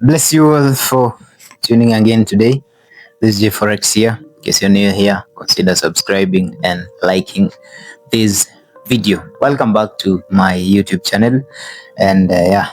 Bless you all for tuning again today. This is Forex here. In case you're new here, consider subscribing and liking this video. Welcome back to my YouTube channel. And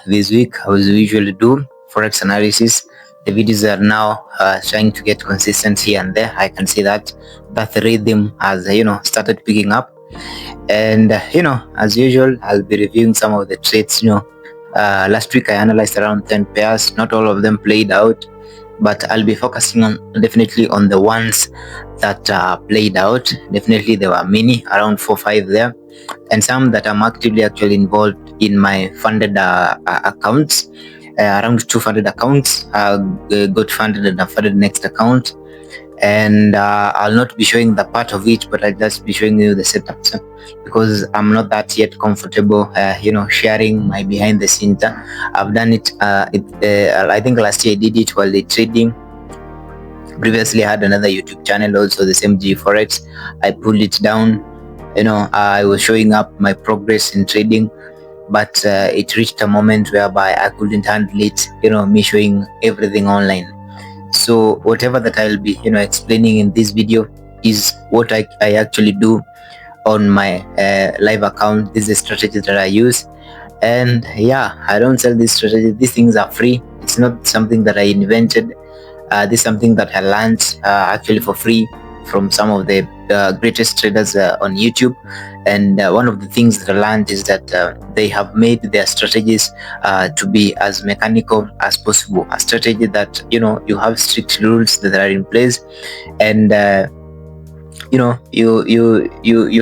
this week, as we usually do, Forex analysis. The videos are now trying to get consistent here and there. I can see that the rhythm has started picking up. And as usual, I'll be reviewing some of the trades. Last week I analyzed around 10 pairs. Not all of them played out, but I'll be focusing on definitely on the ones that played out. Definitely there were many, around 4 or 5 there, and some that I'm actually involved in my funded accounts. Around 200 accounts got funded and I funded next account, and I'll not be showing the part of it, but I'll just be showing you the setups because I'm not that yet comfortable sharing my behind the scenes. I've done it, I think last year I did it while trading. Previously I had another YouTube channel also, the same Forex. I pulled it down. I was showing up my progress in trading, but it reached a moment whereby I couldn't handle it, me showing everything online. So whatever that I'll be explaining in this video is what I actually do on my live account. This is a strategy that I use, and I don't sell this strategy. These things are free. It's not something that I invented. This is something that I learned actually for free from some of the greatest traders on YouTube. And one of the things that I learned is that they have made their strategies to be as mechanical as possible. A strategy that you have strict rules that are in place, and you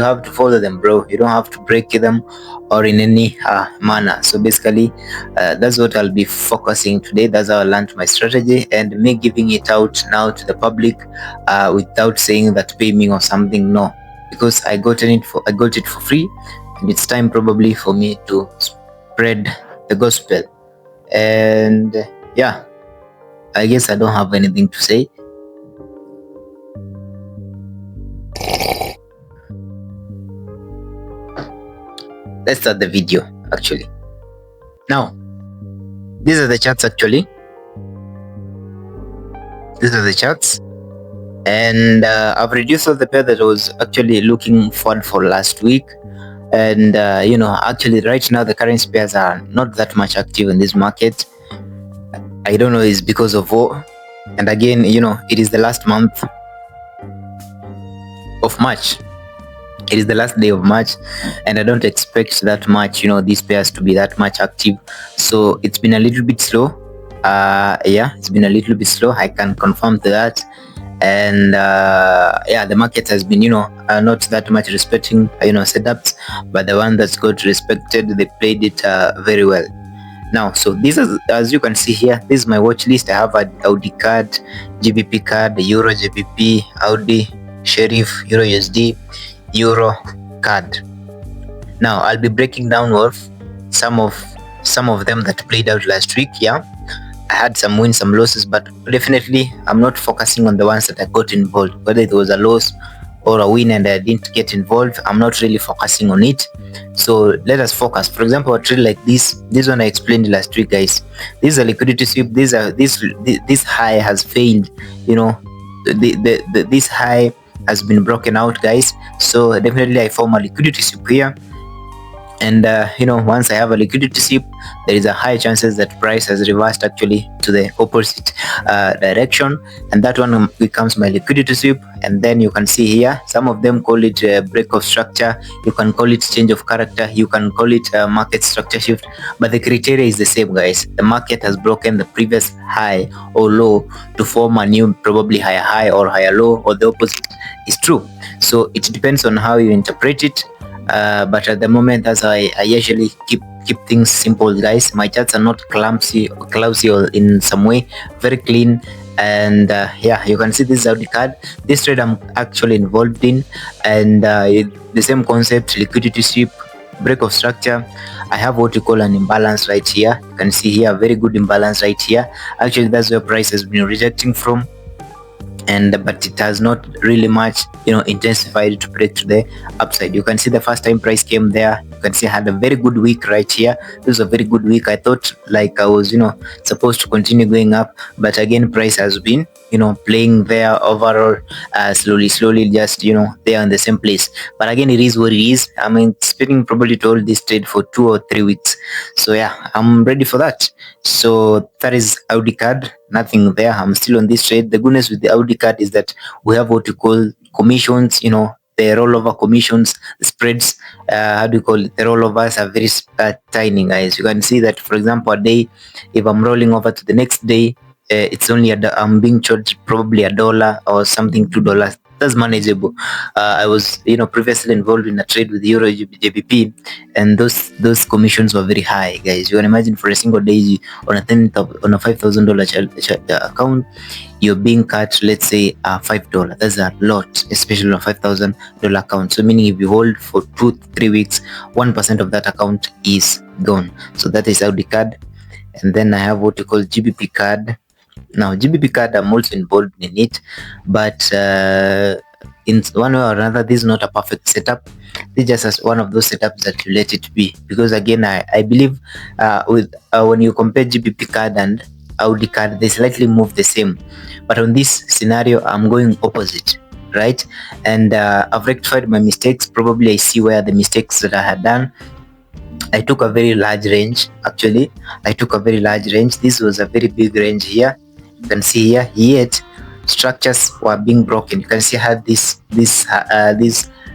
have to follow them, bro. You don't have to break them or in any manner. So basically that's what I'll be focusing today. That's how I learned my strategy, and me giving it out now to the public without saying that pay me or something. No, because I got it for free, and it's time probably for me to spread the gospel. And I guess I don't have anything to say. Let's start the video actually. Now, these are the charts actually. These are the charts, and I've reduced all the pair that I was actually looking for last week. And actually right now the currency pairs are not that much active in this market. I don't know, it's because of war, and again it is the last month of March. It is the last day of March, and I don't expect that much these pairs to be that much active. So it's been a little bit slow. It's been a little bit slow, I can confirm to that. And the market has been not that much respecting setups, but the one that's got respected, they played it very well. Now, so this is, as you can see here, this is my watch list. I have Audcad, Gbpcad, Eurgbp, Audchf, Eurusd, Eurocad. Now I'll be breaking down some of them that played out last week. I had some wins, some losses, but definitely I'm not focusing on the ones that I got involved. Whether it was a loss or a win and I didn't get involved, I'm not really focusing on it. So let us focus. For example, a trade like this one I explained last week, guys. This is a liquidity sweep. This high has failed. This high has been broken out, guys. So definitely I form a liquidity sweep here, and once I have a liquidity sweep, there is a high chances that price has reversed actually to the opposite direction, and that one becomes my liquidity sweep. And then you can see here, some of them call it break of structure, you can call it change of character, you can call it market structure shift, but the criteria is the same, guys. The market has broken the previous high or low to form a new probably higher high or higher low, or the opposite is true. So it depends on how you interpret it. But at the moment, as I usually keep things simple, guys. My charts are not clumsy or in some way, very clean. And you can see this is Audcad. This trade I'm actually involved in, and the same concept, liquidity sweep, break of structure. I have what you call an imbalance right here. You can see here, very good imbalance right here. Actually, that's where price has been rejecting from. but it has not really much intensified to break to the upside. You can see the first time price came there, you can see I had a very good week right here. This was a very good week. I thought like I was supposed to continue going up, but again price has been playing there overall, slowly just there in the same place. But again, it is what it is. I mean, expecting probably to hold this trade for 2 or 3 weeks. So yeah, I'm ready for that. So that is Audcad. Nothing there. I'm still on this trade. The goodness with the Audcad is that we have what we call commissions, the rollover commissions, the spreads. How do you call it? The rollovers are very tiny, guys. You can see that, for example, a day, if I'm rolling over to the next day, it's only I'm being charged probably $1 or something, $2. That's manageable. I was previously involved in a trade with Eurgbp, and those commissions were very high, guys. You can imagine for a single day on a $5,000 account, you're being cut, let's say, $5. That's a lot, especially on a $5,000 account. So meaning if you hold for 2-3 weeks, 1% of that account is gone. So that is Audcad. And then I have what we call Gbpcad. Now Gbpcad, I'm also involved in it, but in one way or another, this is not a perfect setup. This is just as one of those setups that you let it be, because again, I believe when you compare Gbpcad and Audcad, they slightly move the same, but on this scenario, I'm going opposite, right? And I've rectified my mistakes. Probably I see where the mistakes that I had done. I took a very large range. Actually, I took a very large range. This was a very big range here. You can see here, yet structures were being broken. You can see how this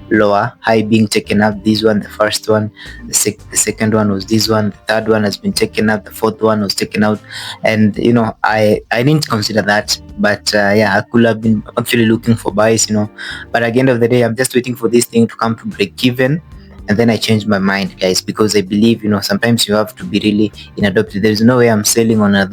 lower high being taken up. This one, the first one, the second one was this one, the third one has been taken up, the fourth one was taken out, and I didn't consider that, but yeah, I could have been actually looking for buys, but at the end of the day, I'm just waiting for this thing to come to break even. And then I changed my mind, guys, because I believe sometimes you have to be really adopted. There's no way I'm selling on a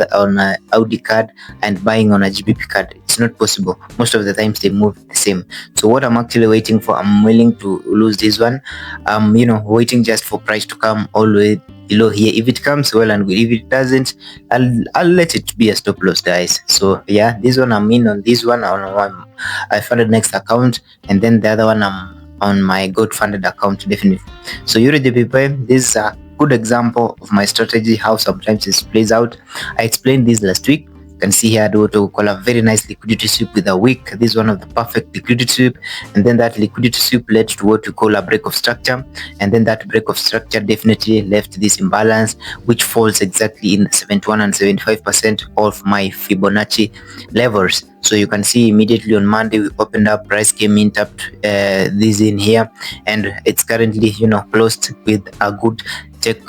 Audcad and buying on a Gbpcad. It's not possible. Most of the times they move the same. So what I'm actually waiting for, I'm willing to lose this one. I'm waiting just for price to come all the way below here. If it comes, well and good. If it doesn't, I'll let it be a stop loss, guys. So yeah, this one I'm in on this one. I funded next account, and then the other one I'm on my God funded account, definitely. So Eurugp, this is a good example of my strategy, how sometimes this plays out. I explained this last week. You can see here I do what we call a very nice liquidity sweep with a wick. This is one of the perfect liquidity sweep, and then that liquidity sweep led to what we call a break of structure, and then that break of structure definitely left this imbalance, which falls exactly in 71 and 75% of my Fibonacci levels. So you can see immediately on Monday we opened up, price came in, tapped this in here, and it's currently closed with a good take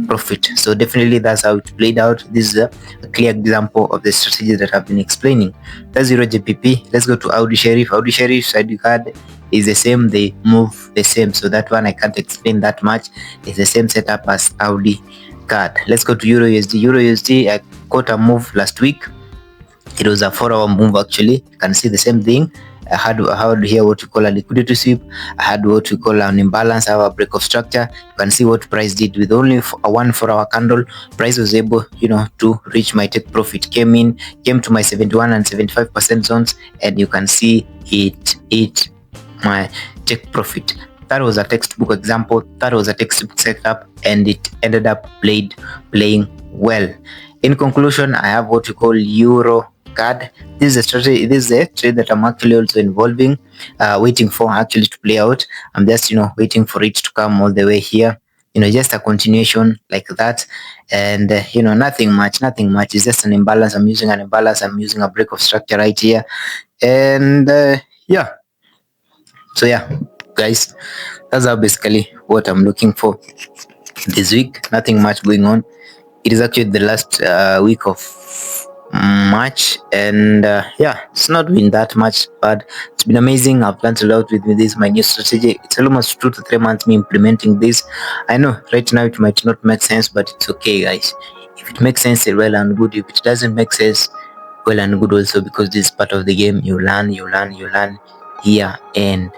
profit. So definitely that's how it played out. This is a clear example of the strategy that I've been explaining. That's Eurogp. Let's go to Audchf. Audchf side card is the same, they move the same, so that one I can't explain that much. It's the same setup as Audcad. Let's go to Eurusd. Eurusd, I caught a move last week. It was a 4-hour move actually. You can see the same thing. I had here what we call a liquidity sweep. I had what we call an imbalance. I have a break of structure. You can see what price did with only a 1 4-hour candle. Price was able, to reach my take profit. Came to my 71 and 75% zones, and you can see it my take profit. That was a textbook example. That was a textbook setup, and it ended up playing well. In conclusion, I have what we call Eurocard. This is a strategy. This is a trade that I'm actually also involving, waiting for actually to play out. I'm just waiting for it to come all the way here. Just a continuation like that, and nothing much. It's just an imbalance. I'm using an imbalance. I'm using a break of structure right here, and yeah. So yeah, guys, that's how basically what I'm looking for this week. Nothing much going on. It is actually the last week of March, and yeah, it's not been that much, but it's been amazing. I've learned a lot with this, my new strategy. It's almost 2 to 3 months me implementing this. I know right now it might not make sense, but it's okay, guys. If it makes sense, well and good. If it doesn't make sense, well and good also, because this is part of the game. You learn here and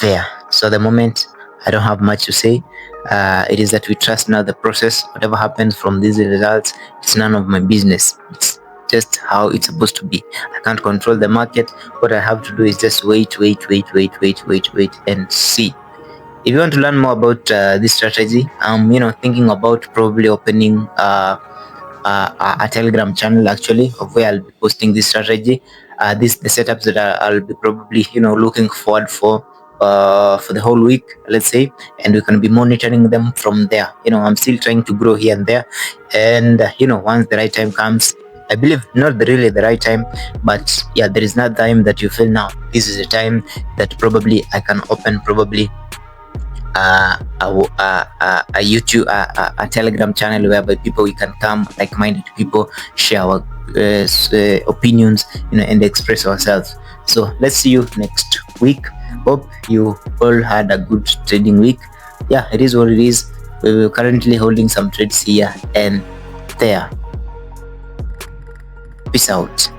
there. So at the moment, I don't have much to say. It is that we trust now the process. Whatever happens from these results, it's none of my business. It's just how it's supposed to be. I can't control the market. What I have to do is just wait and see. If you want to learn more about this strategy, I'm thinking about probably opening a Telegram channel actually, of where I'll be posting this strategy. The setups that I'll be probably looking forward for the whole week, let's say, and we can be monitoring them from there. I'm still trying to grow here and there, and once the right time comes, I believe not really the right time, but yeah, there is not time that you feel now. This is a time that probably I can open probably a YouTube, a Telegram channel whereby people, we can come, like-minded people, share our opinions, and express ourselves. So let's see you next week. Hope you all had a good trading week. Yeah, it is what it is. We're currently holding some trades here and there. Peace out.